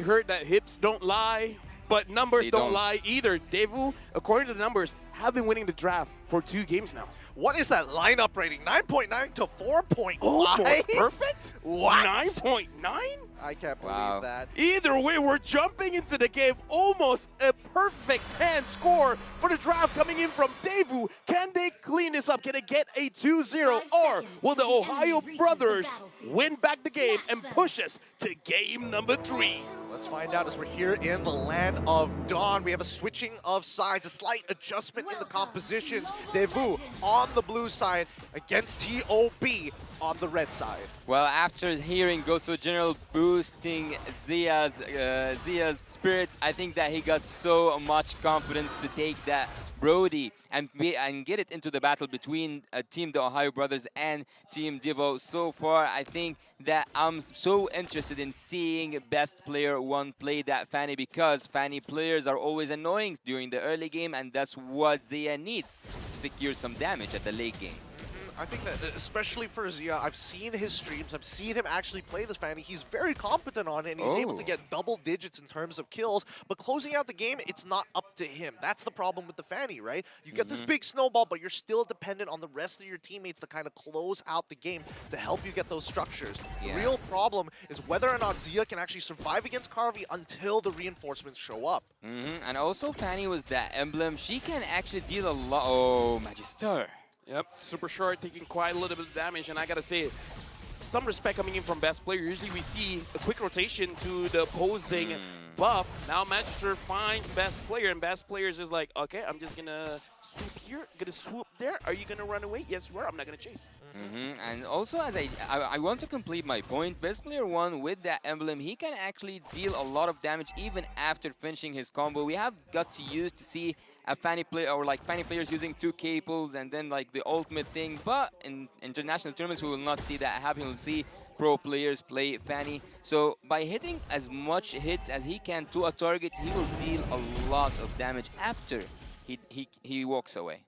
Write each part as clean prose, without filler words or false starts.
I heard that hips don't lie, but numbers don't lie either. DEVU, according to the numbers, have been winning the draft for 2 games now. What is that lineup rating? 9.9 to 4.5? Almost perfect? What? 9.9? I can't believe that. Either way, we're jumping into the game. Almost a perfect 10 score for the draft coming in from DEVU. Can they clean this up? Can they get a 2-0? Or will the Ohio brothers win back the game and push us to game number 3? Let's find out as we're here in the land of Dawn. We have a switching of sides, a slight adjustment in the compositions. DEVU on the blue side against TOB on the red side. Well, after hearing Goso General boosting Zia's spirit, I think that he got so much confidence to take that Brody and get it into the battle between Team the Ohio Brothers and Team DEVU. So far, I think that I'm so interested in seeing Best Player 1 play that Fanny, because Fanny players are always annoying during the early game, and that's what Zia needs to secure some damage at the late game. I think that, especially for Zia, I've seen his streams, I've seen him actually play this Fanny. He's very competent on it, and he's able to get double digits in terms of kills, but closing out the game, it's not up to him. That's the problem with the Fanny, right? You get this big snowball, but you're still dependent on the rest of your teammates to kind of close out the game to help you get those structures. The real problem is whether or not Zia can actually survive against Carvey until the reinforcements show up. And also Fanny was that emblem. She can actually deal a lot. Oh, Magister. Yep, super short, taking quite a little bit of damage, and I gotta say, some respect coming in from Best Player. Usually we see a quick rotation to the opposing buff. Now Magister finds Best Player, and Best Player is just like, okay, I'm just gonna swoop here, gonna swoop there. Are you gonna run away? Yes, you are. I'm not gonna chase. And also, as I want to complete my point, Best Player 1 with that emblem, he can actually deal a lot of damage even after finishing his combo. We have got to use to see a Fanny player, or like Fanny players using 2 caples and then like the ultimate thing, but in international tournaments we will not see that happen. We'll see pro players play Fanny. So by hitting as much hits as he can to a target, he will deal a lot of damage after he walks away.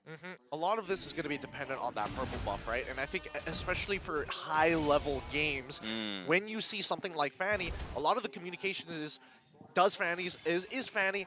A lot of this is going to be dependent on that purple buff, right? And I think especially for high-level games, when you see something like Fanny, a lot of the communication is Fanny,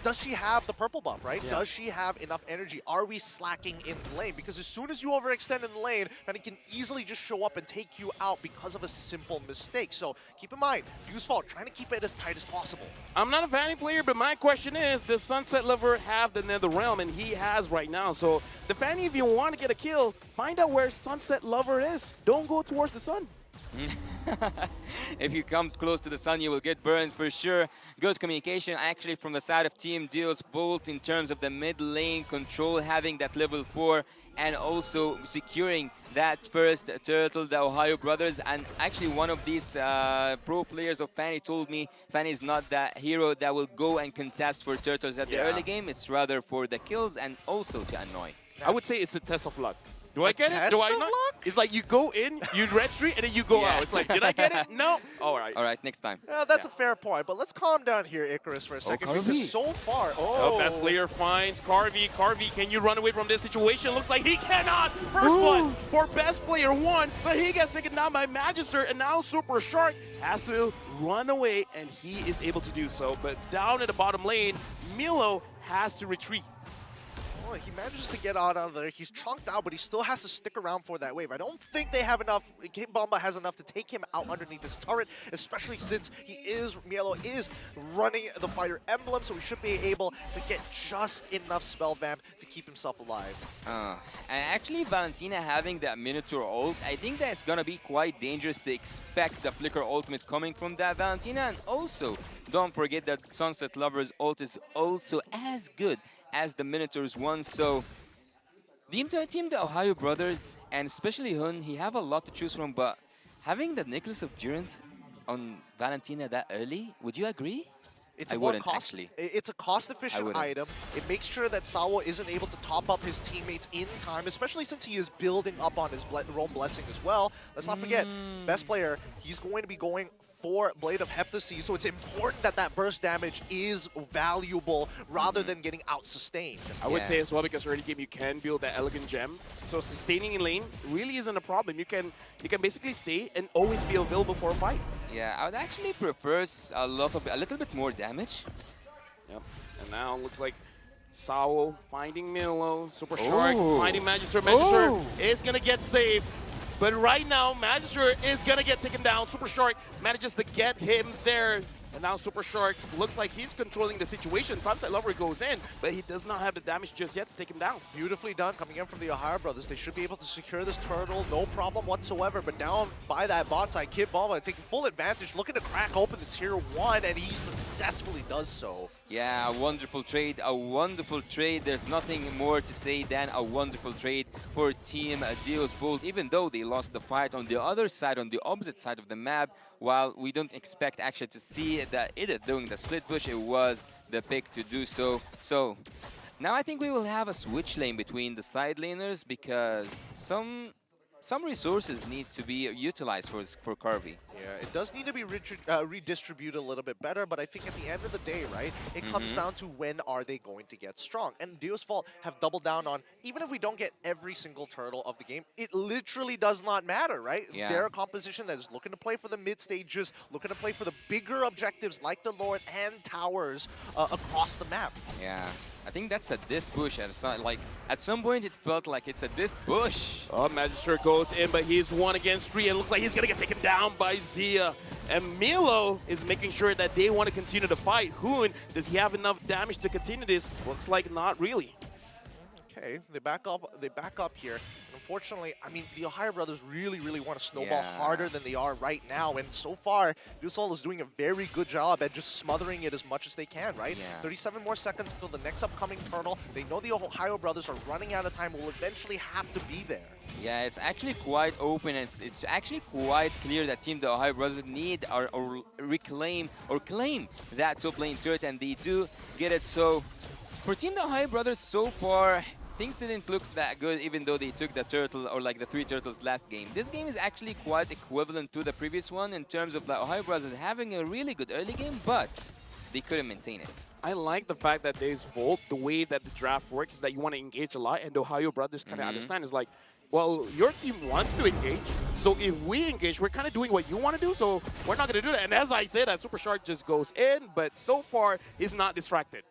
does she have the purple buff, right? Does she have enough energy? Are we slacking in lane? Because as soon as you overextend in lane, Fanny can easily just show up and take you out because of a simple mistake. So keep in mind, use fault, trying to keep it as tight as possible. I'm not a Fanny player, but my question is, does Sunset Lover have the Nether Realm? And he has right now. So the Fanny, if you want to get a kill, find out where Sunset Lover is. Don't go towards the sun. If you come close to the sun, you will get burned for sure. Good communication actually from the side of Team Deo's Volt in terms of the mid lane control, having that level 4 and also securing that first turtle, the Ohio brothers. And actually one of these pro players of Fanny told me Fanny is not that hero that will go and contest for turtles at the early game. It's rather for the kills and also to annoy. I would say it's a test of luck. Do I get it? Do I not? It's like you go in, you red street, and then you go out. It's like, did I get it? No. All right. All right, next time. That's a fair point, but let's calm down here, Icarus, for a second. Because so far, Best Player finds Carvey. Carvey, can you run away from this situation? Looks like he cannot. First one for Best Player 1, but he gets taken down by Magister, and now Super Shark has to run away, and he is able to do so. But down at the bottom lane, Milo has to retreat. He manages to get out of there. He's chunked out, but he still has to stick around for that wave. I don't think they have enough. Game Bomba has enough to take him out underneath his turret, especially since Mielo is running the Fire Emblem, so he should be able to get just enough spell vamp to keep himself alive. And actually, Valentina having that Minotaur ult, I think that's gonna be quite dangerous to expect the Flicker ultimate coming from that Valentina. And also, don't forget that Sunset Lover's ult is also as good as the Minotaur's one. So Team the Ohio brothers, and especially Hun, he have a lot to choose from, but having the Necklace of Durance on Valentina that early, would you agree? It's a cost-efficient item. It makes sure that Sawo isn't able to top up his teammates in time, especially since he is building up on his Rome Blessing as well. Let's not forget, Best Player, he's going to be going for Blade of Heptasy, so it's important that that burst damage is valuable rather than getting out-sustained. I would say as well, because early game you can build that elegant gem, so sustaining in lane really isn't a problem. You can basically stay and always be available for a fight. Yeah, I would actually prefer a little bit more damage. Yep. And now looks like Sao finding Milo, Super Shark, finding Magister. Magister is gonna get saved. But right now, Magister is gonna get taken down. Super Shark manages to get him there. And now Super Shark looks like he's controlling the situation. Sunset Lover goes in, but he does not have the damage just yet to take him down. Beautifully done coming in from the Ohio brothers. They should be able to secure this turtle, no problem whatsoever. But down by that bot side, Kid Bomba taking full advantage, looking to crack open the tier 1, and he successfully does so. Yeah, a wonderful trade, a wonderful trade. There's nothing more to say than a wonderful trade for Team Deus Volt, even though they lost the fight on the other side, on the opposite side of the map. While we don't expect actually to see that it doing the split push, it was the pick to do so. So now I think we will have a switch lane between the side laners because some resources need to be utilized for Carvey. Yeah, it does need to be redistributed a little bit better, but I think at the end of the day, right, it comes down to when are they going to get strong. And Deus Vault have doubled down on, even if we don't get every single turtle of the game, it literally does not matter, right? Yeah. They're a composition that is looking to play for the mid stages, looking to play for the bigger objectives like the Lord and towers across the map. Yeah. I think that's a diff push. At some point, it felt like it's a diff push. Oh, Magister goes in, but he's 1 against 3, and looks like he's gonna get taken down by Zia. And Milo is making sure that they want to continue to fight. Hoon, does he have enough damage to continue this? Looks like not really. Okay, they back up here. Unfortunately, I mean, the Ohio brothers really want to snowball harder than they are right now. And so far, Dusol is doing a very good job at just smothering it as much as they can, right? Yeah. 37 more seconds until the next upcoming turtle. They know the Ohio brothers are running out of time, will eventually have to be there. Yeah, it's actually quite open. It's actually quite clear that Team the Ohio Brothers need or claim that top lane turret, and they do get it. So for Team the Ohio Brothers so far, things didn't look that good, even though they took the turtle or like the 3 turtles last game. This game is actually quite equivalent to the previous one in terms of the Ohio Brothers having a really good early game, but they couldn't maintain it. I like the fact that Deus Volt, the way that the draft works is that you want to engage a lot, and the Ohio brothers kind of understand is like, well, your team wants to engage, so if we engage, we're kind of doing what you want to do, so we're not going to do that. And as I said, that Super Shark just goes in, but so far, he's not distracted.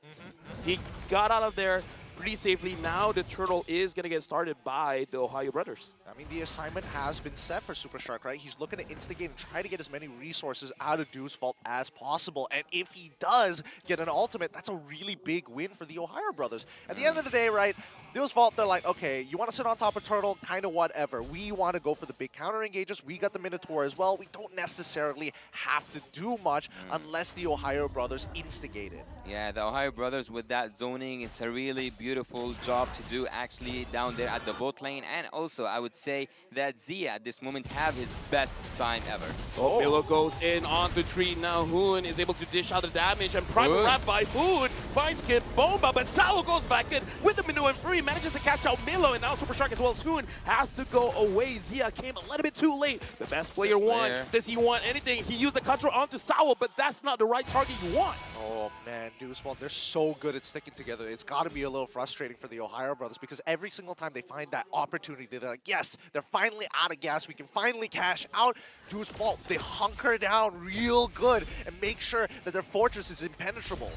He got out of there pretty safely. Now the turtle is going to get started by the Ohio brothers. I mean, the assignment has been set for Super Shark, right? He's looking to instigate and try to get as many resources out of Deus Vault as possible. And if he does get an ultimate, that's a really big win for the Ohio brothers. At the end of the day, right, Deus Vault, they're like, okay, you want to sit on top of Turtle? Kind of whatever. We want to go for the big counter engages. We got the Minotaur as well. We don't necessarily have to do much unless the Ohio brothers instigate it. Yeah, the Ohio brothers with that zoning, it's a really beautiful job to do actually down there at the bot lane. And also, I would say that Zia at this moment have his best time ever. Oh, Milo goes in on the tree. Now Hoon is able to dish out the damage, and Primal Wrap by Hoon finds Kid Bomba, but Sao goes back in with the Minu and Free, manages to catch out Milo, and now Super Shark as well as Hoon has to go away. Zia came a little bit too late. The best player won. Does he want anything? He used the control onto Sao, but that's not the right target you want. Oh man, Deus Vault, they're so good at sticking together. It's got to be a little frustrating for the Ohio brothers because every single time they find that opportunity, they're like, yes, they're finally out of gas. We can finally cash out. Deus Vault, they hunker down real good and make sure that their fortress is impenetrable.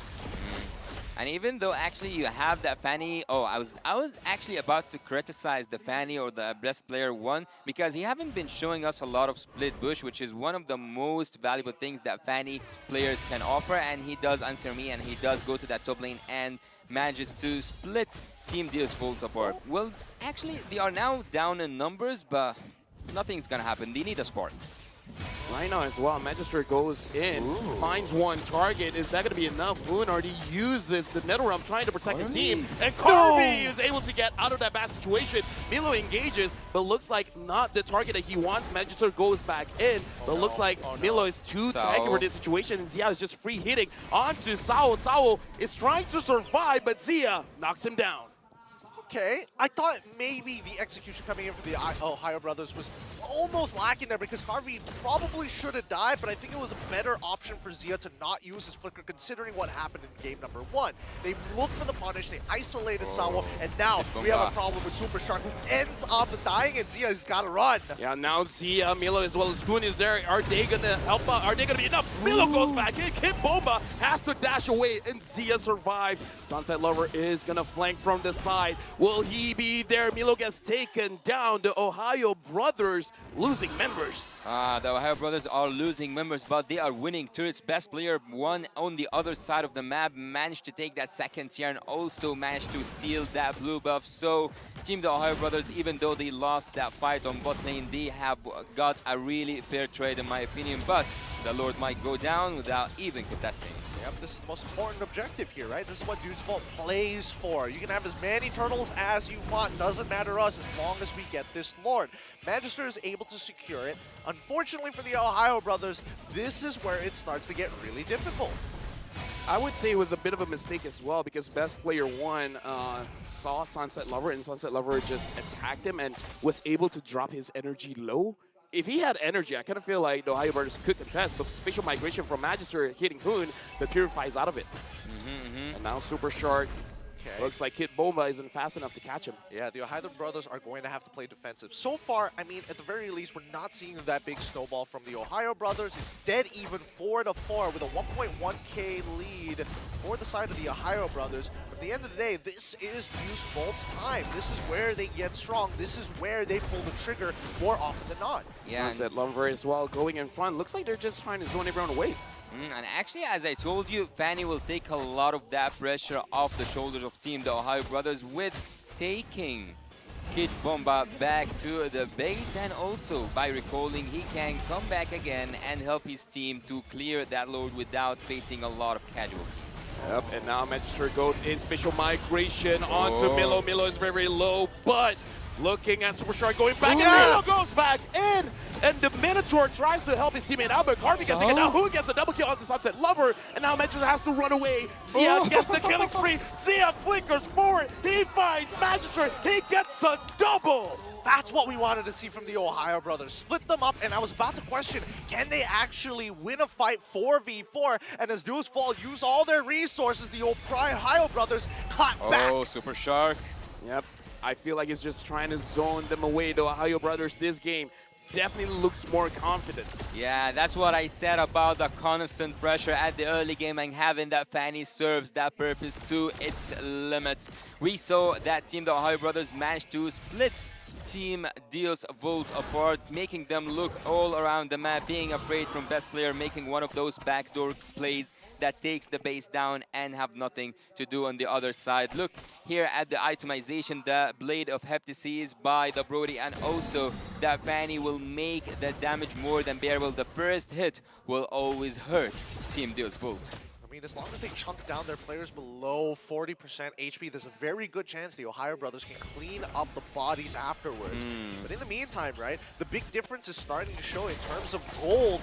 And even though actually you have that Fanny, I was actually about to criticize the Fanny or the best player one because he haven't been showing us a lot of split bush, which is one of the most valuable things that Fanny players can offer, and he does answer me and he does go to that top lane and manages to split Team Deus Vault apart. Well, actually they are now down in numbers, but nothing's gonna happen. They need a spark. Right now as well, Magister goes in, finds one target. Is that going to be enough? Boone already uses the NetherRealm trying to protect his team. And Carvey is able to get out of that bad situation. Milo engages, but looks like not the target that he wants. Magister goes back in, but looks like Milo is too tanky for this situation. And Zia is just free hitting onto Sao. Sao is trying to survive, but Zia knocks him down. okay. I thought maybe the execution coming in for the Ohio brothers was almost lacking there because Harvey probably should have died, but I think it was a better option for Zia to not use his flicker considering what happened in game number 1. They looked for the punish, they isolated Sawo, and now we have a problem with Super Shark, who ends up dying, and Zia has got to run. Yeah, now Zia, Milo, as well as Goon is there. Are they going to help out? Are they going to be enough? Milo goes back in. Kid Bomba has to dash away, and Zia survives. Sunset Lover is going to flank from the side. Will he be there? Milo gets taken down. The Ohio brothers losing members. The Ohio brothers are losing members, but they are winning turrets. Best player one on the other side of the map managed to take that second tier and also managed to steal that blue buff. So Team the Ohio brothers, even though they lost that fight on bot lane, they have got a really fair trade in my opinion, but the Lord might go down without even contesting. Yep, this is the most important objective here, right? This is what Dude's Vault plays for. You can have as many turtles as you want. Doesn't matter us as long as we get this Lord. Magister is able to secure it. Unfortunately for the Ohio brothers, this is where it starts to get really difficult. I would say it was a bit of a mistake as well because best player one saw Sunset Lover, and Sunset Lover just attacked him and was able to drop his energy low. If he had energy, I kind of feel like the Ohio brothers could contest, but spatial migration from Magister hitting Hoon, that purifies out of it. And now Super Shark. Looks like Kid Bomba isn't fast enough to catch him. Yeah, the Ohio brothers are going to have to play defensive. So far, I mean, at the very least, we're not seeing that big snowball from the Ohio brothers. It's dead even 4-4 with a 1.1k lead for the side of the Ohio brothers. But at the end of the day, this is Deuce Volt's time. This is where they get strong. This is where they pull the trigger more often than not. Yeah, Sunset Lover as well going in front. Looks like they're just trying to zone everyone away. And actually, as I told you, Fanny will take a lot of that pressure off the shoulders of Team the Ohio brothers with taking Kid Bomba back to the base, and also by recalling he can come back again and help his team to clear that load without facing a lot of casualties. Yep, and now Magister goes in spatial migration onto Milo. Milo is very low, but looking at Super Shark going back, and Milo goes back in, and the Minotaur tries to help his teammate out, but Harvey gets taken down. Who gets a double kill onto Sunset Lover, and now Magister has to run away. Zia gets the killing spree. Zia flickers forward. He finds Magister. He gets a double. That's what we wanted to see from the Ohio brothers. Split them up, and I was about to question, can they actually win a fight 4v4? And as Duos Fall use all their resources, the Ohio brothers clap back. Oh, Super Shark. Yep. I feel like he's just trying to zone them away. The Ohio brothers this game definitely looks more confident. Yeah, that's what I said about the constant pressure at the early game, and having that Fanny serves that purpose to its limits. We saw that Team the Ohio brothers managed to split Team Deals Volt apart, making them look all around the map, being afraid from best player, making one of those backdoor plays that takes the base down and have nothing to do on the other side. Look here at the itemization, the Blade of Heptases by the Brody, and also that Fanny will make the damage more than bearable. The first hit will always hurt Team Deals Volt. I mean, as long as they chunk down their players below 40% HP, there's a very good chance the Ohio brothers can clean up the bodies afterwards. But in the meantime, right, the big difference is starting to show in terms of gold.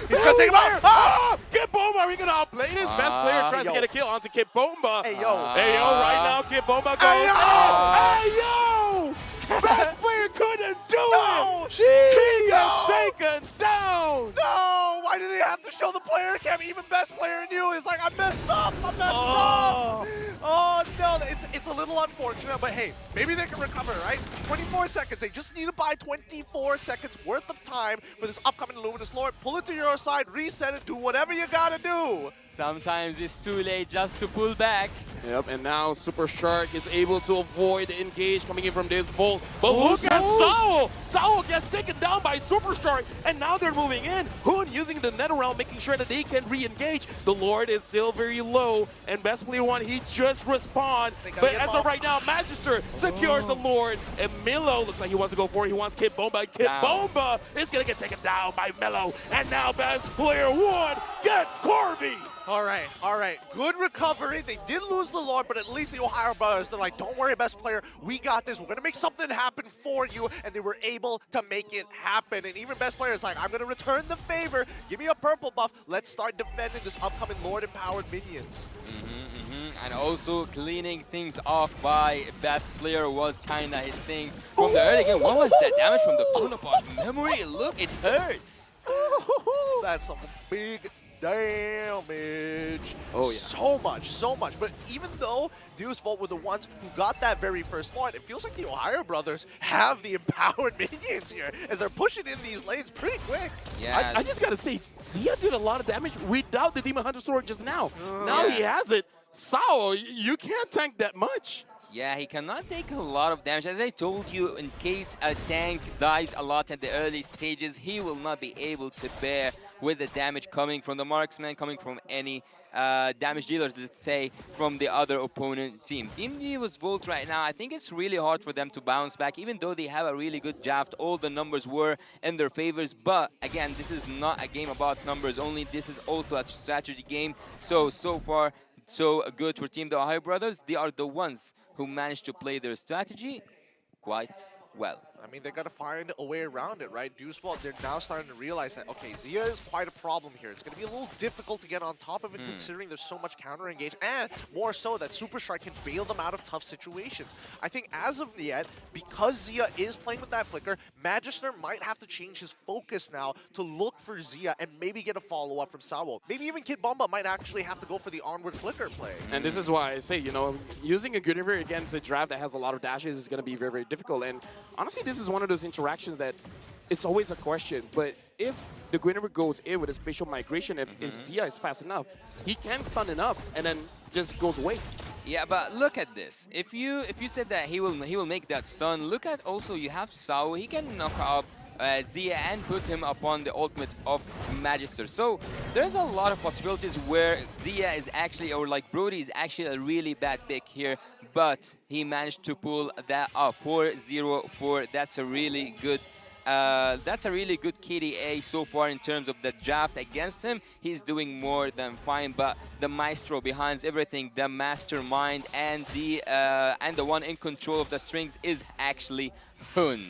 He's gonna take him out! Kid Bomba, are we gonna outplay this? Best player tries to get a kill onto Kid Bomba. Hey, yo. Hey, yo, right now, Kid Bomba goes. Hey, yo! Best player couldn't do it! He gets taken down! No! Why do they have to show the player cam? Even best player in you is like, I messed up! I messed up! Oh, no. It's a little unfortunate, but hey, maybe they can recover, right? 24 seconds. They just need to buy 24 seconds worth of time for this upcoming Luminous Lord. Pull it to your side, reset it, do whatever you gotta do. Sometimes it's too late just to pull back. Yep, and now Super Shark is able to avoid the engage coming in from this Volt. But look at Sao! Sao gets taken down by Super Shark, and now they're moving in. Hoon using the Nether Realm, making sure that they can re-engage. The Lord is still very low, and best player one, he just respawned. But as of right now, Magister secures the Lord, and Milo looks like he wants to go for it. He wants Kid Bomba. Kid Bomba is going to get taken down by Milo, and now best player one gets Corby. All right. Good recovery. They did lose the Lord, but at least the Ohio brothers, they're like, don't worry, best player. We got this. We're going to make something happen for you. And they were able to make it happen. And even best player is like, I'm going to return the favor. Give me a purple buff. Let's start defending this upcoming Lord-empowered minions. and also cleaning things off by best player was kind of his thing from the early game. What was that damage from the Bonaparte memory? Look, it hurts. That's some big damage. Oh, yeah. So much. But even though DEVU were the ones who got that very first Lord, it feels like the Ohio brothers have the empowered minions here as they're pushing in these lanes pretty quick. Yeah, I just gotta say, Zia did a lot of damage without the Demon Hunter Sword just now. Now he has it. Sao, you can't tank that much. yeah, he cannot take a lot of damage. As I told you, in case a tank dies a lot at the early stages, he will not be able to bear with the damage coming from the marksman, coming from any damage dealers, let's say, from the other opponent team. Team DEVU's Volt right now, I think it's really hard for them to bounce back, even though they have a really good draft. All the numbers were in their favors, but again, this is not a game about numbers only. This is also a strategy game. So far, so good for Team the Ohio Brothers. They are the ones who managed to play their strategy quite well. I mean, they got to find a way around it, right? DEVU, they're now starting to realize that, okay, Zia is quite a problem here. It's going to be a little difficult to get on top of it considering there's so much counter-engage, and more so that Super Strike can bail them out of tough situations. I think as of yet, because Zia is playing with that flicker, Magister might have to change his focus now to look for Zia and maybe get a follow-up from Salvo. Maybe even Kid Bomba might actually have to go for the onward flicker play. And this is why I say, you know, using a Guinevere against a draft that has a lot of dashes is going to be very, very difficult. And honestly, this is one of those interactions that it's always a question. But if the Guinevere goes in with a spatial migration, if Zia is fast enough, he can stun it up and then just goes away. Yeah, but look at this. If you said that he will make that stun, look at also you have Sao. He can knock up Zia and put him upon the ultimate of Magister. So there's a lot of possibilities where Zia is actually, or like Brody is actually a really bad pick here, but he managed to pull that off. 4-0-4. That's a really good KDA so far in terms of the draft against him. He's doing more than fine, but the maestro behind everything, the mastermind, and the one in control of the strings is actually Hun.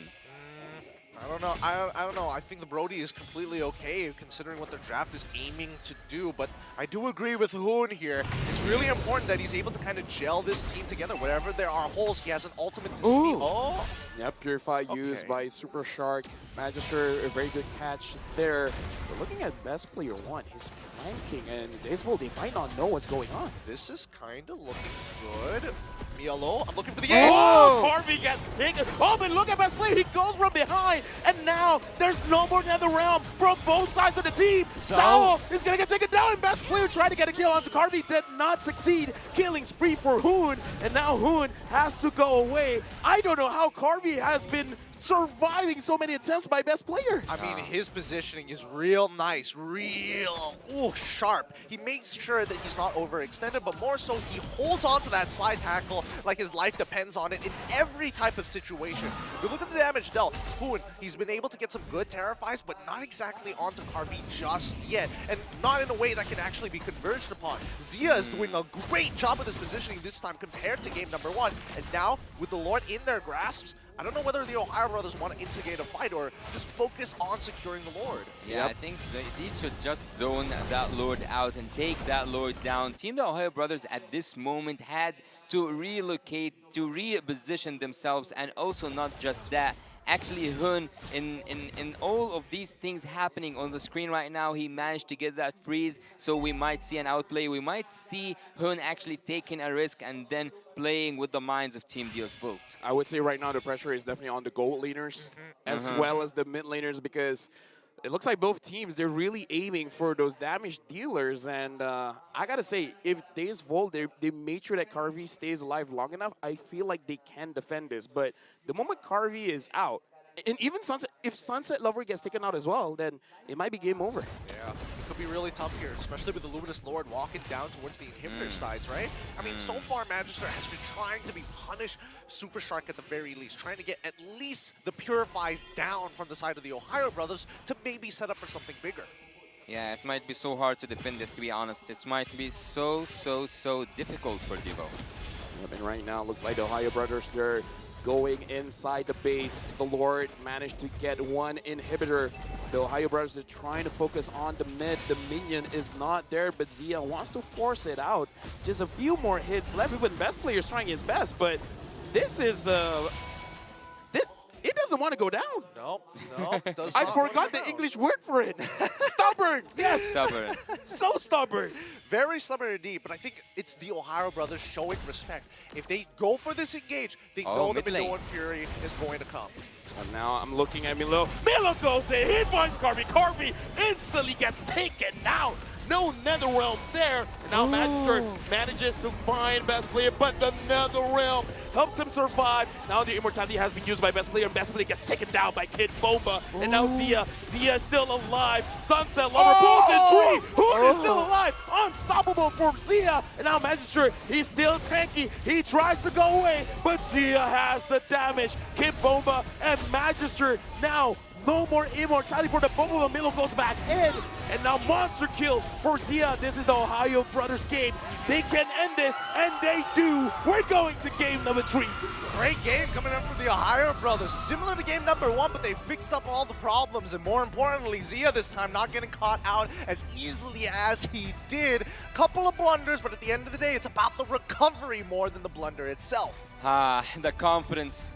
I don't know. I don't know. I think the Brody is completely okay considering what their draft is aiming to do. But I do agree with Hoon here. It's really important that he's able to kind of gel this team together. Wherever there are holes, he has an ultimate to see. Oh! Yep, Purify used by Super Shark. Magister, a very good catch there. But looking at best player one, he's flanking, and DEVU, they might not know what's going on. This is kind of looking good. Mielo, I'm looking for the Oh! edge. Harvey gets taken. Oh, but look at best player. He goes from behind. And now there's no more Nether Realm from both sides of the team. Sao is going to get taken down. And best player tried to get a kill onto Harvey. Did not succeed. Killing spree for Hoon. And now Hoon has to go away. I don't know how Harvey has been surviving so many attempts by best player. I mean, his positioning is real nice, real sharp. He makes sure that he's not overextended, but more so he holds on to that slide tackle like his life depends on it in every type of situation. If you look at the damage dealt, Hoon, he's been able to get some good Terrifies, but not exactly onto Harvey just yet, and not in a way that can actually be converged upon. Zia is doing a great job with his positioning this time compared to game number one, and now with the Lord in their grasps, I don't know whether the Ohio brothers want to instigate a fight or just focus on securing the Lord. Yeah, I think they should just zone that Lord out and take that Lord down. Team the Ohio brothers at this moment had to relocate, to reposition themselves, and also not just that. Actually, Hun, in all of these things happening on the screen right now, he managed to get that freeze, so we might see an outplay. We might see Hun actually taking a risk and then playing with the minds of Team DEVU's Volt. I would say right now the pressure is definitely on the gold laners as well as the mid laners, because it looks like both teams, they're really aiming for those damage dealers. And I got to say, if DEVU, they made sure that Carvey stays alive long enough, I feel like they can defend this. But the moment Carvey is out, and even Sunset, if Sunset Lover gets taken out as well, then it might be game over. Yeah, it could be really tough here, especially with the Luminous Lord walking down towards the inhibitor sides, right? I mean, so far, Magister has been trying to punish Super Shark at the very least, trying to get at least the Purifies down from the side of the Ohio brothers to maybe set up for something bigger. Yeah, it might be so hard to defend this, to be honest. It might be so difficult for DEVU. And right now, looks like the Ohio brothers, they're going inside the base. The Lord managed to get one inhibitor. The Ohio brothers are trying to focus on the mid. The minion is not there, but Zia wants to force it out. Just a few more hits left. Even best player's trying his best, but this is it doesn't want to go down. Nope, nope. Does I not forgot wanna the go. English word for it. Stubborn. Yes. Stubborn. So stubborn. Very stubborn indeed, but I think it's the Ohio brothers showing respect. If they go for this engage, they know that mid lane. Milo and Fury is going to come. And now I'm looking at Milo. Milo goes in. He finds Carby. Carby instantly gets taken out. No Netherrealm there. And now Magister manages to find best player, but the Netherrealm helps him survive. Now the immortality has been used by best player, and best player gets taken down by Kid Bomba. And now Zia is still alive. Sunset Lover pulls in tree. Hood is still alive. Unstoppable for Zia. And now Magister, he's still tanky. He tries to go away, but Zia has the damage. Kid Bomba and Magister now no more immortality for the Bomba. Milo goes back in. And now monster kill for Zia. This is the Ohio brothers game. They can end this, and they do. We're going to game number 3. Great game coming up from the Ohio brothers. Similar to game number 1, but they fixed up all the problems. And more importantly, Zia this time not getting caught out as easily as he did. Couple of blunders, but at the end of the day, it's about the recovery more than the blunder itself. The confidence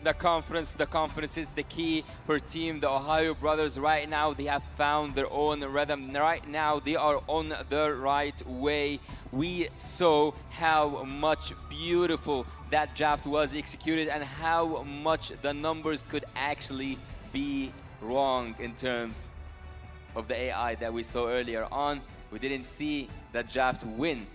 is the key for team the Ohio brothers right now. They have found their own rhythm. Right now, they are on the right way. We saw how much beautiful that draft was executed and how much the numbers could actually be wrong in terms of the AI that we saw earlier on. We didn't see that draft win